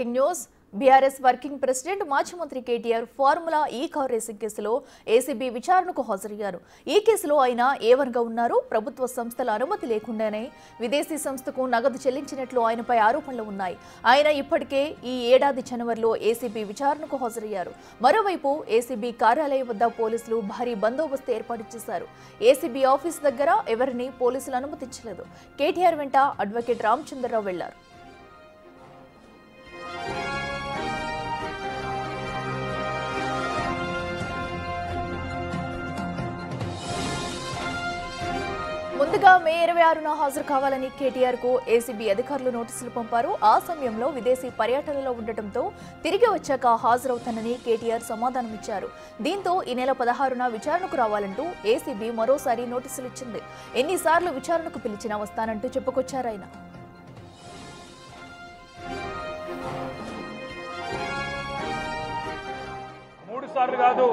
News BRS working president మాజీ మంత్రి KTR formula ఈ కార్ రేసింగ్ కేసులో ఏసీబీ విచారణకు హాజరయ్యారు. ఈ కేసులో ఆయన ఏవన్గా ఉన్నారు. ప్రభుత్వ సంస్థల అనుమతి లేకుండానే విదేశీ సంస్థకు నగదు చెల్లించినట్లు ఆయనపై ఆరోపణలు ఉన్నాయి. ఆయన ఇప్పటికే ఈ ఏడాది జనవరిలో ఏసీబీ విచారణకు హాజరయ్యారు. మరోవైపు ఏసీబీ కార్యాలయం వద్ద పోలీసులు భారీ బందోబస్తు ఏర్పాటు చేశారు. ఏసీబీ ఆఫీస్ దగ్గర ఎవరిని పోలీసులు అనుమతించలేదు. కేటీఆర్ వెంట అడ్వకేట్ రామచంద్రరావు వెళ్లారు. ముందుగా మే 26న హాజరు కావాలని కేటీఆర్ కు ఏసీబీ అధికారులు నోటీసులు పంపారు. ఆ సమయంలో విదేశీ పర్యటనలో ఉండటంతో తిరిగి వచ్చాక హాజరవుతానని కేటీఆర్ సమాధానమిచ్చారు. దీంతో ఈ నెల 16న విచారణకు రావాలంటూ ఏసీబీ మరోసారి నోటీసులు ఇచ్చింది. ఎన్నిసార్లు విచారణకు పిలిచినా వస్తానంటూ చెప్పుకొచ్చారాయన. 3 సార్లు కాదు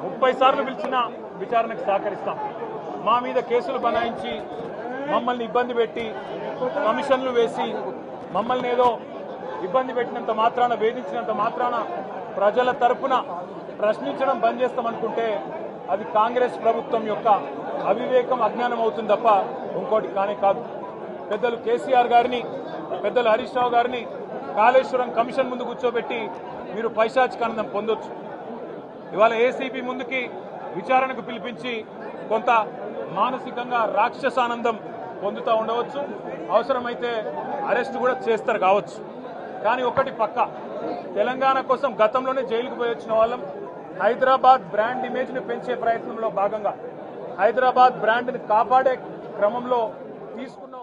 30 సార్లు పిలిచినా విచారణకు సహకరిస్తాం. మా మీద కేసులు బనాయించి మమ్మల్ని ఇబ్బంది పెట్టి కమిషన్లు వేసి మమ్మల్ని ఏదో ఇబ్బంది పెట్టినంత మాత్రాన, వేధించినంత మాత్రాన ప్రజల తరపున ప్రశ్నించడం బంద్ చేస్తామనుకుంటే అది కాంగ్రెస్ ప్రభుత్వం యొక్క అవివేకం, అజ్ఞానం అవుతుంది తప్ప ఇంకోటి కానే కాదు. పెద్దలు కేసీఆర్ గారిని, పెద్దలు హరీష్ రావు గారిని కాళేశ్వరం కమిషన్ ముందు కూర్చోబెట్టి మీరు పైశాచికానందం పొందొచ్చు. ఇవాళ ఏసీబీ ముందుకి విచారణకు పిలిపించి కొంత మానసికంగా రాక్షసానందం పొందుతూ ఉండవచ్చు. అవసరమైతే అరెస్ట్ కూడా చేస్తారు కావచ్చు. కానీ ఒకటి పక్క, తెలంగాణ కోసం గతంలోనే జైలుకు పోయి వచ్చిన వాళ్ళం. హైదరాబాద్ బ్రాండ్ ఇమేజ్ని పెంచే ప్రయత్నంలో భాగంగా హైదరాబాద్ బ్రాండ్ని కాపాడే క్రమంలో తీసుకున్న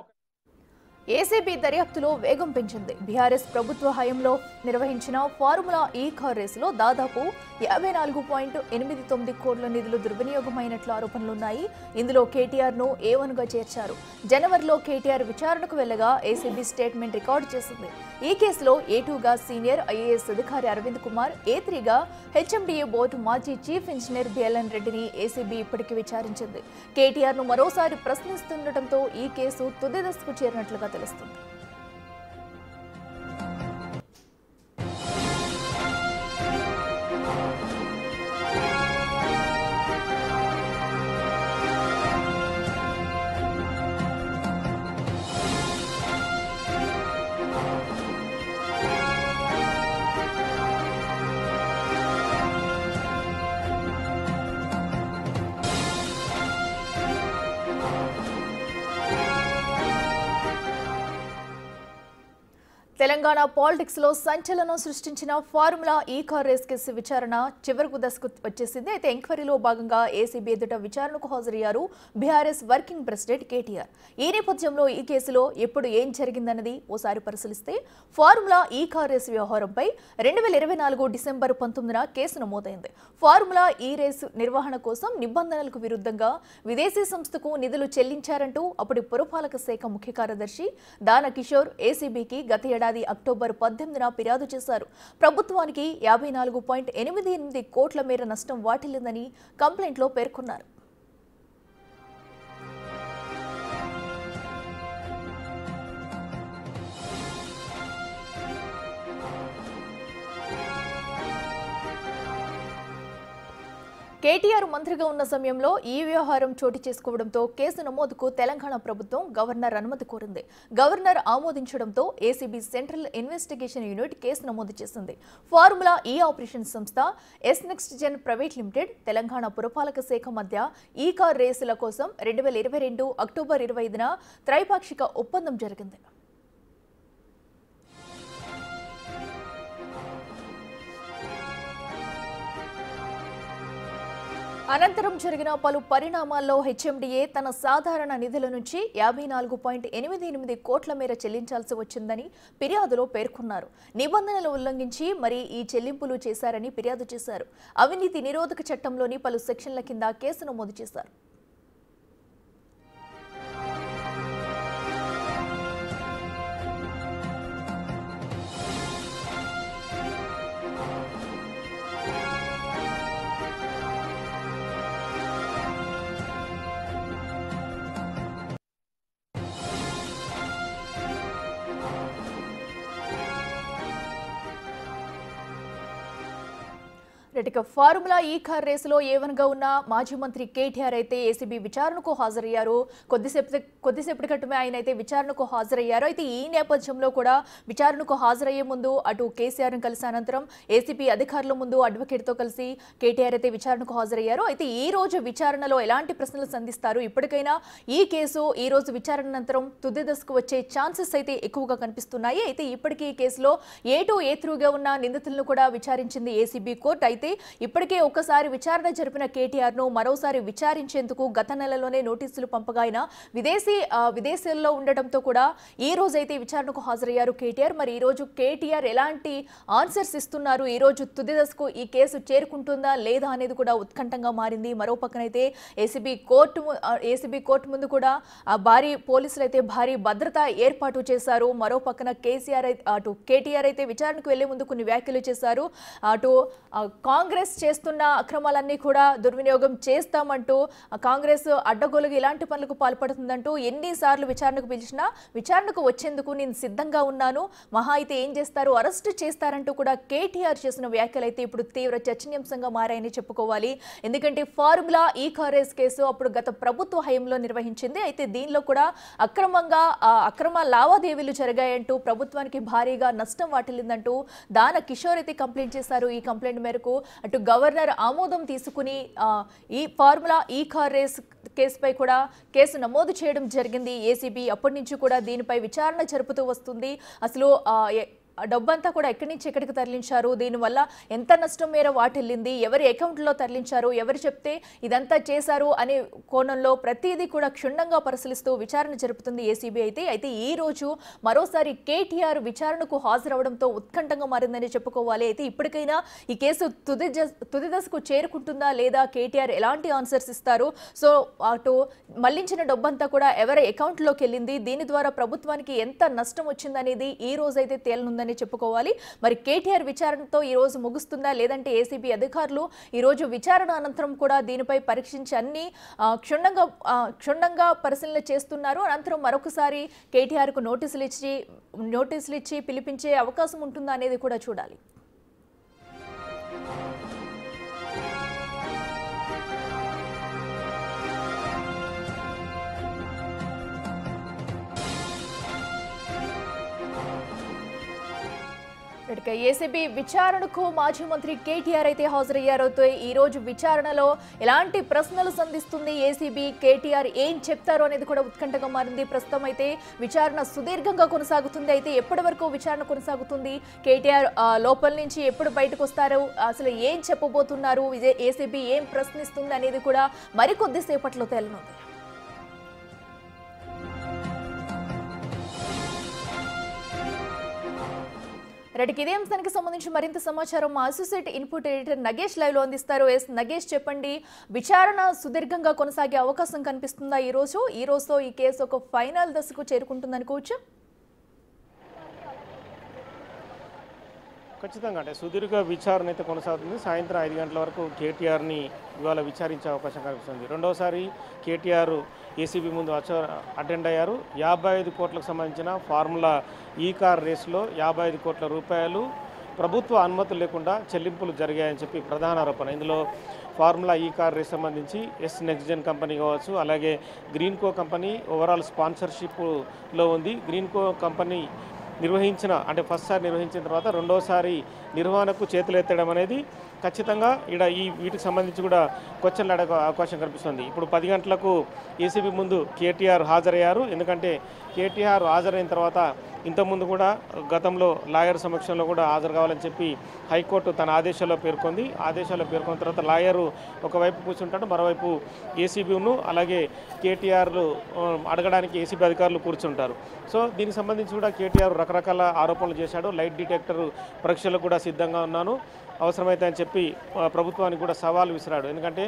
ఏసీబీ దర్యాప్తులో వేగం పెంచింది. బీఆర్ఎస్ ప్రభుత్వ హయాంలో నిర్వహించిన ఫార్ములా ఈ కార్ రేసులో దాదాపు 54.89 కోట్ల నిధులు దుర్వినియోగమైనట్లు ఆరోపణలున్నాయి. ఇందులో కేటీఆర్ ను A1గా చేర్చారు. జనవరిలో కేటీఆర్ విచారణకు వెళ్లగా ఏసీబీ స్టేట్మెంట్ రికార్డు చేసింది. ఈ కేసులో A2గా సీనియర్ ఐఏఎస్ అధికారి అరవింద్ కుమార్, A3గా హెచ్ఎండిఏ బోర్డు మాజీ చీఫ్ ఇంజనీర్ బిఎల్ఎన్ రెడ్డిని ఏసీబీ ఇప్పటికీ విచారించింది. కేటీఆర్ ను మరోసారి ప్రశ్నిస్తుండటంతో ఈ కేసు తుది దశకు చేరినట్లుగా తెలుస్తుంది. తెలంగాణ పాలిటిక్స్ లో సంచలనం సృష్టించిన ఫార్ములా ఈ కార్ రేస్ కేసు విచారణ చివరకు దశకు వచ్చేసింది. అయితే ఎంక్వైరీలో భాగంగా ఏసీబీ ఎదుట విచారణకు హాజరయ్యారు బీఆర్ఎస్ వర్కింగ్ ప్రెసిడెంట్ కేటీఆర్. ఈ నేపథ్యంలో ఈ కేసులో ఎప్పుడు ఏం జరిగిందన్నది ఓసారి పరిశీలిస్తే, ఫార్ములా ఈ కార్ రేసు వ్యవహారంపై 2024 డిసెంబర్ 19న కేసు నమోదైంది. ఫార్ములా ఈ రేసు నిర్వహణ కోసం నిబంధనలకు విరుద్ధంగా విదేశీ సంస్థకు నిధులు చెల్లించారంటూ అప్పటి పురపాలక శాఖ ముఖ్య కార్యదర్శి దాన కిషోర్ ఏసీబీకి గత ఏడాది అక్టోబర్ 18న ఫిర్యాదు చేశారు. ప్రభుత్వానికి 54.88 కోట్ల మేర నష్టం వాటిల్లిందని కంప్లైంట్లో పేర్కొన్నారు. కేటీఆర్ మంత్రిగా ఉన్న సమయంలో ఈ వ్యవహారం చోటు చేసుకోవడంతో కేసు నమోదుకు తెలంగాణ ప్రభుత్వం గవర్నర్ అనుమతి కోరింది. గవర్నర్ ఆమోదించడంతో ACB central investigation unit case నమోదు చేసింది. ఫార్ములా ఈ ఆపరేషన్ సంస్థ S next gen private limited, Telangana పురపాలక శాఖ మధ్య ఈ కార్ రేసుల కోసం 2022 అక్టోబర్ 25న త్రైపాక్షిక ఒప్పందం జరిగింది. అనంతరం జరిగిన పలు పరిణామాల్లో హెచ్ఎండిఏ తన సాధారణ నిధుల నుంచి 54.88 కోట్ల మేర చెల్లించాల్సి వచ్చిందని ఫిర్యాదులో పేర్కొన్నారు. నిబంధనలు ఉల్లంఘించి మరి ఈ చెల్లింపులు చేశారని ఫిర్యాదు చేశారు. అవినీతి నిరోధక చట్టంలోని పలు సెక్షన్ల కింద కేసు నమోదు చేశారు. ఇక ఫార్ములా ఈ కార్ రేసులో ఏవన్గా ఉన్న మాజీ మంత్రి కేటీఆర్ అయితే ఏసీబీ విచారణకు హాజరయ్యారు. కొద్దిసేపటి క్రితమే ఆయన అయితే విచారణకు హాజరయ్యారు. అయితే ఈ నేపథ్యంలో కూడా విచారణకు హాజరయ్యే ముందు అటు కేసీఆర్ను కలిసి అనంతరం ఏసీబీ అధికారుల ముందు అడ్వకేట్తో కలిసి కేటీఆర్ అయితే విచారణకు హాజరయ్యారు. అయితే ఈ రోజు విచారణలో ఎలాంటి ప్రశ్నలు సంధిస్తారు, ఇప్పటికైనా ఈ కేసు ఈ రోజు విచారణ అనంతరం తుది దశకు వచ్చే ఛాన్సెస్ అయితే ఎక్కువగా కనిపిస్తున్నాయి. అయితే ఇప్పటికీ ఈ కేసులో ఏ త్రూగా ఉన్న నిందితులను కూడా విచారించింది ఏసీబీ కోర్టు. అయితే ఇప్పటికే ఒక్కసారి విచారణ జరిపిన కేటీఆర్ ను మరోసారి విచారించేందుకు గత నెలలోనే నోటీసులు పంపగా ఆయన విదేశాల్లో ఉండటంతో కూడా ఈ రోజు అయితే విచారణకు హాజరయ్యారు కేటీఆర్. మరి ఈ రోజు కేటీఆర్ ఎలాంటి ఆన్సర్స్ ఇస్తున్నారు, ఈ రోజు తుది దశకు ఈ కేసు చేరుకుంటుందా లేదా అనేది కూడా ఉత్కంఠంగా మారింది. మరో పక్కనైతే ఏసీబీ కోర్టు ముందు కూడా పోలీసులు అయితే భారీ భద్రత ఏర్పాటు చేశారు. మరో పక్కన కేటీఆర్ అయితే విచారణకు వెళ్లే ముందు కొన్ని వ్యాఖ్యలు చేశారు. అటు కాంగ్రెస్ చేస్తున్న అక్రమాలన్నీ కూడా దుర్వినియోగం చేస్తామంటూ కాంగ్రెస్ అడ్డగోలుగా ఇలాంటి పనులకు పాల్పడుతుందంటూ ఎన్నిసార్లు విచారణకు పిలిచినా విచారణకు వచ్చేందుకు నేను సిద్ధంగా ఉన్నాను, మహా అయితే ఏం చేస్తారు, అరెస్ట్ చేస్తారంటూ కూడా కేటీఆర్ చేసిన వ్యాఖ్యలు అయితే ఇప్పుడు తీవ్ర చర్చనీయాంశంగా మారాయని చెప్పుకోవాలి. ఎందుకంటే ఫార్ములా ఈ కార్ రేస్ కేసు అప్పుడు గత ప్రభుత్వ హయాంలో నిర్వహించింది. అయితే దీనిలో కూడా అక్రమ లావాదేవీలు జరిగాయంటూ ప్రభుత్వానికి భారీగా నష్టం వాటిల్లిందంటూ దాన కిషోర్ అయితే కంప్లైంట్ చేశారు. ఈ కంప్లైంట్ మేరకు అటు గవర్నర్ ఆమోదం తీసుకుని ఈ ఫార్ములా ఈ కార్ రేస్ కేసుపై కూడా కేసు నమోదు చేయడం జరిగింది ఏసీబీ. అప్పటి నుంచి కూడా దీనిపై విచారణ జరుపుతూ వస్తుంది. అసలు డబ్బంతా కూడా ఎక్కడి నుంచి ఎక్కడికి తరలించారు, దీనివల్ల ఎంత నష్టం మేర వాటిల్లింది, ఎవరి అకౌంట్లో తరలించారు, ఎవరు చెప్తే ఇదంతా చేశారు అనే కోణంలో ప్రతిదీ కూడా క్షుణ్ణంగా పరిశీలిస్తూ విచారణ జరుపుతుంది ఏసీబీ. అయితే ఈ రోజు మరోసారి కేటీఆర్ విచారణకు హాజరవడంతో ఉత్కంఠంగా మారిందని చెప్పుకోవాలి. అయితే ఇప్పటికైనా ఈ కేసు తుది దశకు చేరుకుంటుందా లేదా, కేటీఆర్ ఎలాంటి ఆన్సర్స్ ఇస్తారు, సో అటు మళ్లించిన డబ్బంతా కూడా ఎవరి అకౌంట్లోకి వెళ్ళింది, దీని ద్వారా ప్రభుత్వానికి ఎంత నష్టం వచ్చిందనేది ఈ రోజు అయితే తేలనుంది చెప్పుకోవాలి. మరి కేటీఆర్ విచారణతో ఈ రోజు ముగుస్తుందా లేదంటే ఏసీబీ అధికారులు ఈ రోజు విచారణ అనంతరం కూడా దీనిపై పరీక్షించి అన్ని క్షుణ్ణంగా పరిశీలన చేస్తున్నారు. అనంతరం మరొకసారి కేటీఆర్ కు నోటీసులు ఇచ్చి పిలిపించే అవకాశం ఉంటుందా అనేది కూడా చూడాలి. ఏసీబీ విచారణకు మాజీ మంత్రి కేటీఆర్ అయితే హాజరయ్యారు. ఈ రోజు విచారణలో ఎలాంటి ప్రశ్నలు సంధిస్తుంది ఏసీబీ, కేటీఆర్ ఏం చెప్తారో అనేది కూడా ఉత్కంఠగా మారింది. ప్రస్తుతం అయితే విచారణ సుదీర్ఘంగా కొనసాగుతుంది. అయితే ఎప్పటి వరకు విచారణ కొనసాగుతుంది, కేటీఆర్ లోపల నుంచి ఎప్పుడు బయటకు వస్తారు, అసలు ఏం చెప్పబోతున్నారు, ఏసీబీ ఏం ప్రశ్నిస్తుంది అనేది కూడా మరికొద్దిసేపట్లో తేలనుంది. ఇదే అంశానికి సంబంధించి మరింత సమాచారం మా associate input editor Nagesh live లో అందిస్తారు. నగేష్, చెప్పండి, విచారణ సుదీర్ఘంగా కొనసాగే అవకాశం కనిపిస్తుందా ఈ రోజుతో ఈ కేసు ఒక ఫైనల్ దశకు చేరుకుంటుందనుకోవచ్చు? ఖచ్చితంగా అంటే సుదీర్ఘ విచారణ అయితే కొనసాగుతుంది. సాయంత్రం 5 గంటల వరకు కేటీఆర్ని ఇవాళ విచారించే అవకాశం కనిపిస్తుంది. రెండోసారి కేటీఆర్ ఏసీబీ ముందు అటెండ్ అయ్యారు. 55 కోట్లకు సంబంధించిన ఫార్ములా ఈ కార్ రేసులో 55 కోట్ల రూపాయలు ప్రభుత్వ అనుమతులు లేకుండా చెల్లింపులు జరిగాయని చెప్పి ప్రధాన ఆరోపణ. ఇందులో ఫార్ములా ఈ కార్ రేస్ సంబంధించి నెక్స్ట్జెన్ కంపెనీ కావచ్చు, అలాగే గ్రీన్కో కంపెనీ ఓవరాల్ స్పాన్సర్షిప్లో ఉంది. గ్రీన్కో కంపెనీ ఫస్ట్ సారి నిర్వహించిన తర్వాత రెండోసారి నిర్వహణకు చేతులెత్తడం అనేది ఖచ్చితంగా వీటికి సంబంధించి కూడా క్వశ్చన్లు అడగ అవకాశం కనిపిస్తుంది. ఇప్పుడు 10 గంటలకు ఏసీబీ ముందు కేటీఆర్ హాజరయ్యారు. ఎందుకంటే కేటీఆర్ హాజరైన తర్వాత ఇంతకుముందు కూడా గతంలో లాయర్ సమక్షంలో కూడా హాజరు కావాలని చెప్పి హైకోర్టు తన ఆదేశాల్లో పేర్కొంది. ఆదేశాల్లో పేర్కొన్న తర్వాత లాయరు ఒకవైపు కూర్చుంటాడు, మరోవైపు ఏసీబీను అలాగే కేటీఆర్లు అడగడానికి ఏసీబీ అధికారులు కూర్చుంటారు. సో దీనికి సంబంధించి కూడా కేటీఆర్ రకరకాల ఆరోపణలు చేశాడు. లైట్ డిటెక్టర్ పరీక్షలకు కూడా సిద్ధంగా ఉన్నాను, అవసరమైతే అని చెప్పి ప్రభుత్వానికి కూడా సవాల్ విసిరాడు. ఎందుకంటే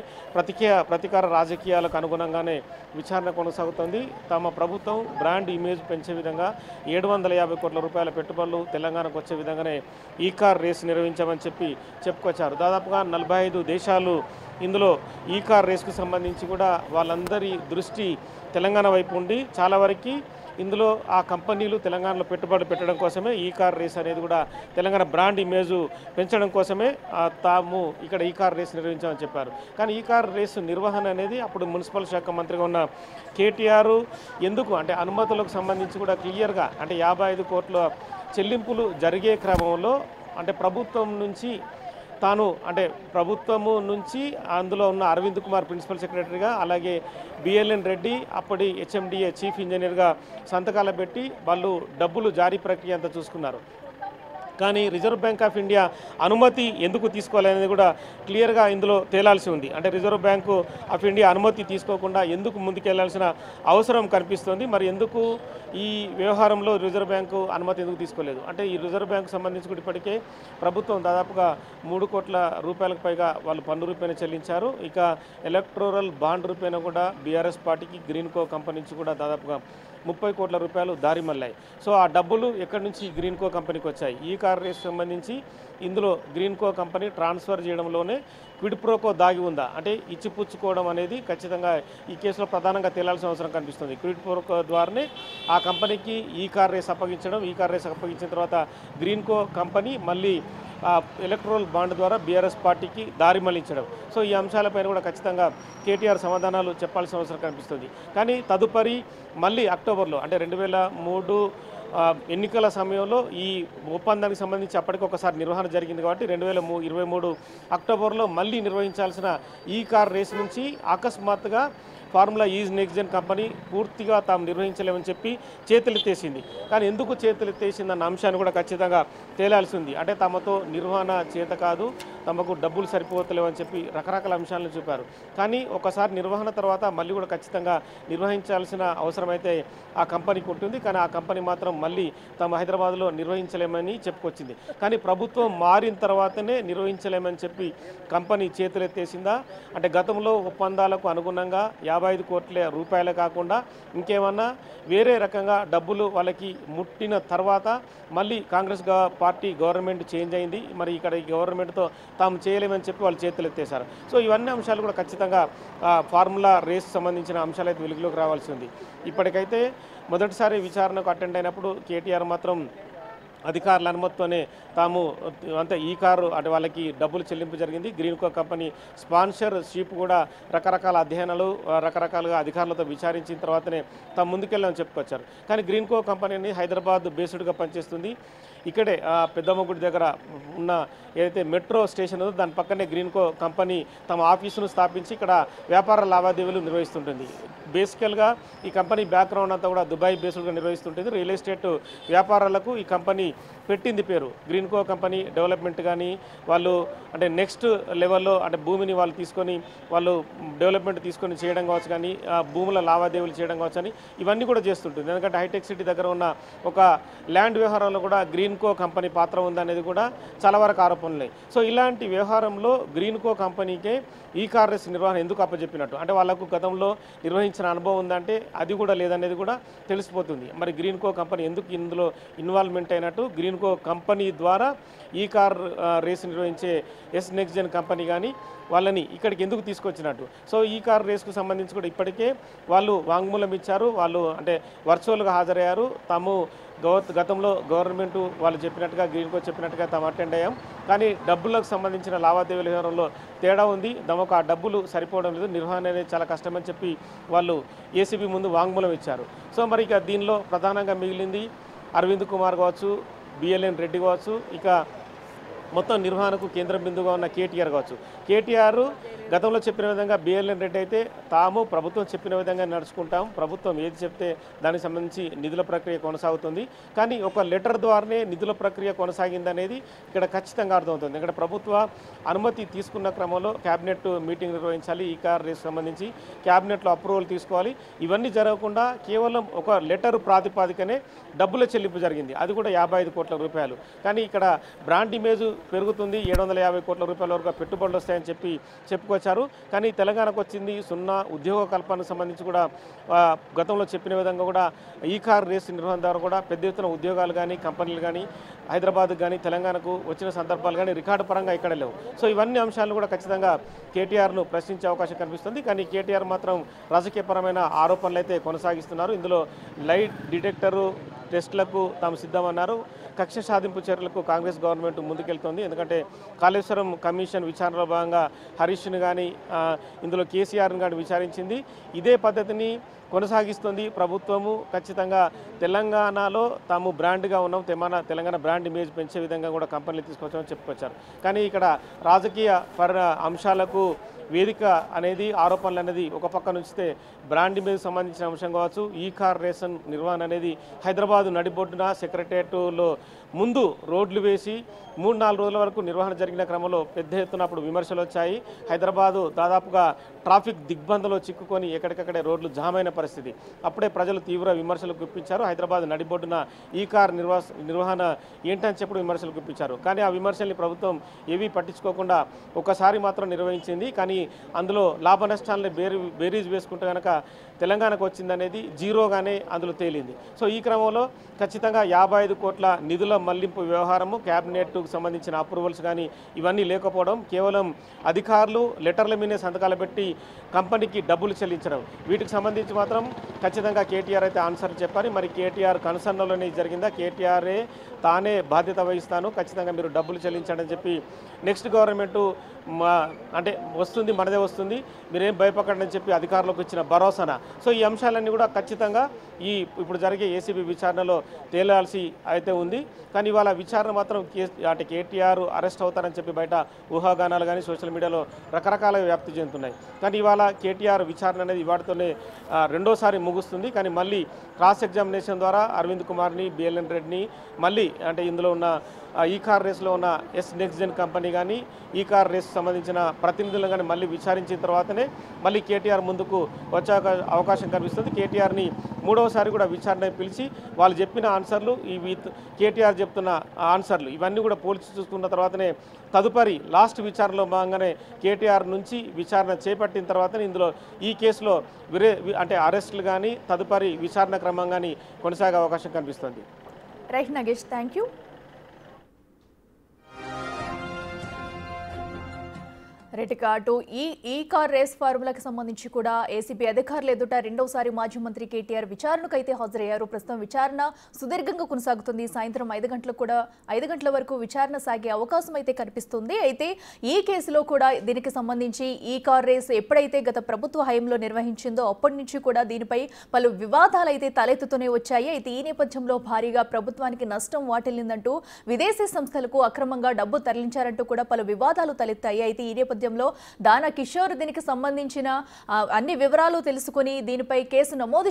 ప్రతీకార రాజకీయాలకు అనుగుణంగానే విచారణ కొనసాగుతుంది. తమ ప్రభుత్వం బ్రాండ్ ఇమేజ్ పెంచే విధంగా 750 కోట్ల రూపాయల పెట్టుబడులు తెలంగాణకు వచ్చే విధంగానే ఈ కార్ రేస్ నిర్వహించామని చెప్పుకొచ్చారు. దాదాపుగా 45 దేశాలు ఇందులో ఈ కార్ రేస్కు సంబంధించి కూడా వాళ్ళందరి దృష్టి తెలంగాణ వైపు ఉండి చాలా వరకు ఇందులో ఆ కంపెనీలు తెలంగాణలో పెట్టుబడులు పెట్టడం కోసమే ఈ కార్ రేస్ అనేది కూడా తెలంగాణ బ్రాండ్ ఇమేజ్ పెంచడం కోసమే తాము ఇక్కడ ఈ కార్ రేస్ నిర్వహించామని చెప్పారు. కానీ ఈ కార్ రేసు నిర్వహణ అనేది అప్పుడు మున్సిపల్ శాఖ మంత్రిగా ఉన్న కేటీఆర్ ఎందుకు అంటే అనుమతులకు సంబంధించి కూడా క్లియర్గా అంటే 55 కోట్ల చెల్లింపులు జరిగే క్రమంలో అంటే ప్రభుత్వం నుంచి తాను అంటే ప్రభుత్వము నుంచి అందులో ఉన్న అరవింద్ కుమార్ ప్రిన్సిపల్ సెక్రటరీగా అలాగే బిఎల్ఎన్ రెడ్డి అప్పటి హెచ్ఎండిఏ చీఫ్ ఇంజనీర్గా సంతకాలు పెట్టి వాళ్ళు డబ్బులు జారీ ప్రక్రియ అంతా చూసుకున్నారు. కానీ రిజర్వ్ బ్యాంక్ ఆఫ్ ఇండియా అనుమతి ఎందుకు తీసుకోవాలనేది కూడా క్లియర్గా ఇందులో తేలాల్సి ఉంది. అంటే రిజర్వ్ బ్యాంకు ఆఫ్ ఇండియా అనుమతి తీసుకోకుండా ఎందుకు ముందుకెళ్లాల్సిన అవసరం కనిపిస్తుంది. మరి ఎందుకు ఈ వ్యవహారంలో రిజర్వ్ బ్యాంకు అనుమతి ఎందుకు తీసుకోలేదు అంటే ఈ రిజర్వ్ బ్యాంకు సంబంధించి కూడా ఇప్పటికే ప్రభుత్వం దాదాపుగా 3 కోట్ల రూపాయలకు పైగా వాళ్ళు పన్ను రూపాయలు చెల్లించారు. ఇక ఎలక్టోరల్ బాండ్ రూపాయన కూడా బీఆర్ఎస్ పార్టీకి గ్రీన్కో కంపెనీ నుంచి కూడా దాదాపుగా 30 కోట్ల రూపాయలు దారి మళ్ళాయి. సో ఆ డబ్బులు ఎక్కడి నుంచి గ్రీన్కో కంపెనీకి వచ్చాయి. ఈ కార్ రేస్ సంబంధించి ఇందులో గ్రీన్కో కంపెనీ ట్రాన్స్ఫర్ చేయడంలోనే క్విడ్ ప్రోకో దాగి ఉందా అంటే ఇచ్చిపుచ్చుకోవడం అనేది ఖచ్చితంగా ఈ కేసులో ప్రధానంగా తేలాల్సిన అవసరం కనిపిస్తుంది. క్విడ్ ప్రోకో ద్వారానే ఆ కంపెనీకి ఈ కార్ రేస్ అప్పగించడం, ఈ కార్ రేస్ అప్పగించిన తర్వాత గ్రీన్కో కంపెనీ మళ్ళీ ఎలక్ట్రల్ బాండ్ ద్వారా బీఆర్ఎస్ పార్టీకి దారి మళ్లించడం. సో ఈ అంశాలపైన కూడా ఖచ్చితంగా కేటీఆర్ సమాధానాలు చెప్పాల్సిన అవసరం కనిపిస్తుంది. కానీ తదుపరి మళ్ళీ అక్టోబర్లో అంటే 2003 ఎన్నికల సమయంలో ఈ ఒప్పందానికి సంబంధించి అప్పటికి ఒకసారి నిర్వహణ జరిగింది కాబట్టి 2023 అక్టోబర్లో మళ్ళీ నిర్వహించాల్సిన ఈ కార్ రేస్ నుంచి అకస్మాత్తుగా Formula E's Next Gen company పూర్తిగా తాము నిర్వహించలేమని చెప్పి చేతులెత్తేసింది. కానీ ఎందుకు చేతులెత్తేసిందన్న అంశాన్ని కూడా ఖచ్చితంగా తేలాల్సి ఉంది. అంటే తమతో నిర్వహణ చేత కాదు, తమకు డబ్బులు సరిపోతలేవని చెప్పి రకరకాల అంశాలను చూపారు. కానీ ఒకసారి నిర్వహణ తర్వాత మళ్ళీ కూడా ఖచ్చితంగా నిర్వహించాల్సిన అవసరం అయితే ఆ కంపెనీకి ఉంటుంది. కానీ ఆ కంపెనీ మాత్రం మళ్ళీ తమ హైదరాబాద్లో నిర్వహించలేమని చెప్పుకొచ్చింది. కానీ ప్రభుత్వం మారిన తర్వాతనే నిర్వహించలేమని చెప్పి కంపెనీ చేతులెత్తేసిందా అంటే గతంలో ఒప్పందాలకు అనుగుణంగా 55 కోట్ల రూపాయలు కాకుండా ఇంకేమన్నా వేరే రకంగా డబ్బులు వాళ్ళకి ముట్టిన తర్వాత మళ్ళీ కాంగ్రెస్ పార్టీ గవర్నమెంట్ చేంజ్ అయింది. మరి ఇక్కడ ఈ గవర్నమెంట్తో తాము చేయలేమని చెప్పి వాళ్ళు చేతులు ఎత్తేశారు. సో ఇవన్నీ అంశాలు కూడా ఖచ్చితంగా ఫార్ములా రేస్ సంబంధించిన అంశాలు అయితే వెలుగులోకి రావాల్సి ఉంది. ఇప్పటికైతే మొదటిసారి విచారణకు అటెండ్ అయినప్పుడు కేటీఆర్ మాత్రం అధికారుల అనుమతితోనే తాము అంతే ఈ కారు అంటే వాళ్ళకి డబ్బులు చెల్లింపు జరిగింది. గ్రీన్కో కంపెనీ స్పాన్సర్షిప్ కూడా రకరకాల అధ్యయనాలు రకరకాలుగా అధికారులతో విచారించిన తర్వాతనే తాము ముందుకెళ్ళామని చెప్పుకొచ్చారు. కానీ గ్రీన్కో కంపెనీని హైదరాబాద్ బేస్డ్గా పనిచేస్తుంది. ఇక్కడే పెద్దమ్మ గుడి దగ్గర ఉన్న ఏదైతే మెట్రో స్టేషన్ ఉందో దాని పక్కనే గ్రీన్కో కంపెనీ తమ ఆఫీసును స్థాపించి ఇక్కడ వ్యాపార లావాదేవీలు నిర్వహిస్తుంటుంది. బేసికల్గా ఈ కంపెనీ బ్యాక్గ్రౌండ్ అంతా కూడా దుబాయ్ బేస్డ్గా నిర్వహిస్తుంటుంది. రియల్ ఎస్టేట్ వ్యాపారాలకు ఈ కంపెనీ పెట్టింది పేరు. గ్రీన్కో కంపెనీ డెవలప్మెంట్ కానీ వాళ్ళు అంటే నెక్స్ట్ లెవెల్లో అంటే భూమిని వాళ్ళు తీసుకొని వాళ్ళు డెవలప్మెంట్ తీసుకొని చేయడం కావచ్చు, కానీ భూముల లావాదేవీలు చేయడం కావచ్చు అని ఇవన్నీ కూడా చేస్తుంటుంది. ఎందుకంటే హైటెక్ సిటీ దగ్గర ఉన్న ఒక ల్యాండ్ వ్యవహారంలో కూడా గ్రీన్కో కంపెనీ పాత్ర ఉందనేది కూడా చాలా వరకు ఆరోపణలు. సో ఇలాంటి వ్యవహారంలో గ్రీన్కో కంపెనీకే ఈ కార్ రేస్ నిర్వహణ ఎందుకు అప్పచెప్పినట్టు అంటే వాళ్ళకు గతంలో నిర్వహించిన అనుభవం ఉందంటే అది కూడా లేదనేది కూడా తెలిసిపోతుంది. మరి గ్రీన్కో కంపెనీ ఎందుకు ఇందులో ఇన్వాల్వ్మెంట్ అయినట్టు, గ్రీన్కో కంపెనీ ద్వారా ఈ కార్ రేస్ నిర్వహించే ఎస్ నెక్స్ట్ జెన్ కంపెనీ కానీ వాళ్ళని ఇక్కడికి ఎందుకు తీసుకొచ్చినట్టు. సో ఈ కార్ రేస్కు సంబంధించి కూడా ఇప్పటికే వాళ్ళు వాంగ్మూలం ఇచ్చారు. వాళ్ళు అంటే వర్చువల్గా హాజరయ్యారు. తాము గతంలో గవర్నమెంట్ వాళ్ళు చెప్పినట్టుగా గ్రీన్కో చెప్పినట్టుగా తాము అటెండ్ అయ్యాం. కానీ డబ్బులకు సంబంధించిన లావాదేవీల వ్యవహారంలో తేడా ఉంది. తమకు ఆ డబ్బులు సరిపోవడం లేదు, నిర్వహణ అనేది చాలా కష్టమని చెప్పి వాళ్ళు ఏసీబీ ముందు వాంగ్మూలం ఇచ్చారు. సో మరి ఇక దీనిలో ప్రధానంగా మిగిలింది అరవింద్ కుమార్ కావచ్చు, బిఎల్ఎన్ రెడ్డి కావచ్చు, ఇక మొత్తం నిర్వహణకు కేంద్ర బిందుగా ఉన్న కేటీఆర్ కావచ్చు. కేటీఆర్ గతంలో చెప్పిన విధంగా బిఎల్ఎన్ రెడ్డి అయితే తాము ప్రభుత్వం చెప్పిన విధంగా నడుచుకుంటాం, ప్రభుత్వం ఏది చెప్తే దానికి సంబంధించి నిధుల ప్రక్రియ కొనసాగుతుంది. కానీ ఒక లెటర్ ద్వారానే నిధుల ప్రక్రియ కొనసాగిందనేది ఇక్కడ ఖచ్చితంగా అర్థమవుతుంది. ఇక్కడ ప్రభుత్వ అనుమతి తీసుకున్న క్రమంలో క్యాబినెట్ మీటింగ్ నిర్వహించాలి, ఈ కార్ రేస్ సంబంధించి క్యాబినెట్లో అప్రూవల్ తీసుకోవాలి. ఇవన్నీ జరగకుండా కేవలం ఒక లెటర్ ప్రాతిపాదికనే డబ్బుల చెల్లింపు జరిగింది, అది కూడా 55 కోట్ల రూపాయలు. కానీ ఇక్కడ బ్రాండ్ ఇమేజ్ పెరుగుతుంది, 750 కోట్ల రూపాయల వరకు పెట్టుబడులు వస్తాయని చెప్పుకొచ్చారు. కానీ తెలంగాణకు వచ్చింది 0 ఉద్యోగ కల్పనకు సంబంధించి కూడా గతంలో చెప్పిన విధంగా కూడా ఈ కార్ రేసు నిర్వహణ ద్వారా కూడా పెద్ద ఎత్తున ఉద్యోగాలు కానీ కంపెనీలు కానీ హైదరాబాద్కు కానీ తెలంగాణకు వచ్చిన సందర్భాలు కానీ రికార్డు పరంగా ఇక్కడ లేవు. సో ఇవన్నీ అంశాలు కూడా ఖచ్చితంగా కేటీఆర్ను ప్రశ్నించే అవకాశం కనిపిస్తుంది. కానీ కేటీఆర్ మాత్రం రాజకీయపరమైన ఆరోపణలు అయితే కొనసాగిస్తున్నారు. ఇందులో లైట్ డిటెక్టరు టెస్టులకు తాము సిద్ధమన్నారు. కక్ష సాధింపు చర్యలకు కాంగ్రెస్ గవర్నమెంట్ ముందుకెళ్తోంది. ఎందుకంటే కాళేశ్వరం కమిషన్ విచారణలో భాగంగా హరీష్ను కానీ ఇందులో కేసీఆర్ను కానీ విచారించింది. ఇదే పద్ధతిని కొనసాగిస్తుంది ప్రభుత్వము. ఖచ్చితంగా తెలంగాణలో తాము బ్రాండ్గా ఉన్నాం, తెలంగాణ బ్రాండ్ ఇమేజ్ పెంచే విధంగా కూడా కంపెనీలు తీసుకొచ్చామని చెప్పుకొచ్చారు. కానీ ఇక్కడ రాజకీయ అంశాలకు వేదిక అనేది ఆరోపణలు అనేది ఒక పక్క నుంచితే బ్రాండ్ ఇమేజ్ సంబంధించిన అంశం కావచ్చు. ఈ కార్ రేషన్ నిర్వహణ అనేది హైదరాబాదు నడిబొడ్డున సెక్రటేరియట్లో ముందు రోడ్లు వేసి 3-4 రోజుల వరకు నిర్వహణ జరిగిన క్రమంలో పెద్ద ఎత్తున అప్పుడు విమర్శలు వచ్చాయి. హైదరాబాదు దాదాపుగా ట్రాఫిక్ దిగ్బంధంలో చిక్కుకొని ఎక్కడికక్కడే రోడ్లు జామ్ అయిన పరిస్థితి. అప్పుడే ప్రజలు తీవ్ర విమర్శలు గుప్పించారు. హైదరాబాద్ నడిబొడ్డున ఈ కార్ నిర్వహణ ఏంటని చెప్పి విమర్శలు గుప్పించారు. కానీ ఆ విమర్శల్ని ప్రభుత్వం ఏవీ పట్టించుకోకుండా ఒకసారి మాత్రం నిర్వహించింది. కానీ అందులో లాభ నష్టాలని బేరీజ్ వేసుకుంటే కనుక తెలంగాణకు వచ్చిందనేది జీరోగానే అందులో తేలింది. సో ఈ క్రమంలో ఖచ్చితంగా 55 కోట్ల నిధుల మళ్లింపు వ్యవహారము, క్యాబినెట్కు సంబంధించిన అప్రూవల్స్ కానీ ఇవన్నీ లేకపోవడం, కేవలం అధికారులు లెటర్ల మీదే సంతకాలు పెట్టి కంపెనీకి డబ్బులు చెల్లించడం, వీటికి సంబంధించి మాత్రం ఖచ్చితంగా కేటీఆర్ అయితే ఆన్సర్ చెప్పాలి. మరి కేటీఆర్ కన్సర్న్లోనే జరిగిందా, కేటీఆర్ఏ తానే బాధ్యత వహిస్తాను, ఖచ్చితంగా మీరు డబ్బులు చెల్లించండి అని చెప్పి నెక్స్ట్ గవర్నమెంట్ అంటే వస్తుంది, మనదే వస్తుంది, మీరేం భయపడని చెప్పి అధికారులకు ఇచ్చిన భరోసాన. సో ఈ అంశాలన్నీ కూడా ఖచ్చితంగా ఇప్పుడు జరిగే ఏసీబీ విచారణలో తేలాల్సి అయితే ఉంది. కానీ ఇవాళ విచారణ మాత్రం అంటే కేటీఆర్ అరెస్ట్ అవుతారని చెప్పి బయట ఊహాగానాలు కానీ సోషల్ మీడియాలో రకరకాల వ్యాప్తి చెందుతున్నాయి. కానీ ఇవాళ కేటీఆర్ విచారణ అనేది ఇవాటితోనే రెండోసారి ముగుస్తుంది. కానీ మళ్ళీ క్రాస్ ఎగ్జామినేషన్ ద్వారా అరవింద్ కుమార్ని, బిఎల్ఎన్ రెడ్డిని మళ్ళీ అంటే ఇందులో ఉన్న ఈ కార్ రేస్లో ఉన్న నెక్స్ట్ జెన్ కంపెనీ కానీ ఈ కార్ రేస్ సంబంధించిన ప్రతినిధులను కానీ మళ్ళీ విచారించిన తర్వాతనే మళ్ళీ కేటీఆర్ ముందుకు వచ్చే అవకాశం కనిపిస్తుంది. కేటీఆర్ని మూడవసారి కూడా విచారణ పిలిచి వాళ్ళు చెప్పిన ఆన్సర్లు, కేటీఆర్ చెప్తున్న ఆన్సర్లు ఇవన్నీ కూడా పోల్చి చూసుకున్న తర్వాతనే తదుపరి లాస్ట్ విచారణలో భాగంగానే కేటీఆర్ నుంచి విచారణ చేపట్టిన తర్వాతనే ఇందులో ఈ కేసులో అంటే అరెస్టులు కానీ తదుపరి విచారణ క్రమం కానీ కొనసాగే అవకాశం కనిపిస్తుంది. Right Nagesh, thank you. రైట్గా అటు ఈ కార్ రేస్ ఫార్ములాకి సంబంధించి కూడా ఏసీబీ అధికారులు ఎదుట రెండోసారి మాజీ మంత్రి కేటీఆర్ విచారణకు అయితే హాజరయ్యారు. ప్రస్తుతం విచారణ సుదీర్ఘంగా కొనసాగుతుంది. సాయంత్రం 5 గంటల వరకు విచారణ సాగే అవకాశం అయితే కనిపిస్తుంది. అయితే ఈ కేసులో కూడా దీనికి సంబంధించి ఈ కార్ రేస్ ఎప్పుడైతే గత ప్రభుత్వ హయాంలో నిర్వహించిందో అప్పటి నుంచి కూడా దీనిపై పలు వివాదాలు అయితే తలెత్తుతూనే వచ్చాయి. అయితే ఈ నేపథ్యంలో భారీగా ప్రభుత్వానికి నష్టం వాటిల్లిందంటూ విదేశీ సంస్థలకు అక్రమంగా డబ్బు తరలించారంటూ కూడా పలు వివాదాలు తలెత్తాయి. అయితే ఈ నేపథ్యంలో దానా కిషోర్ దీనికి సంబంధించిన అన్ని వివరాలు తెలుసుకుని దీనిపై కేసు నమోదు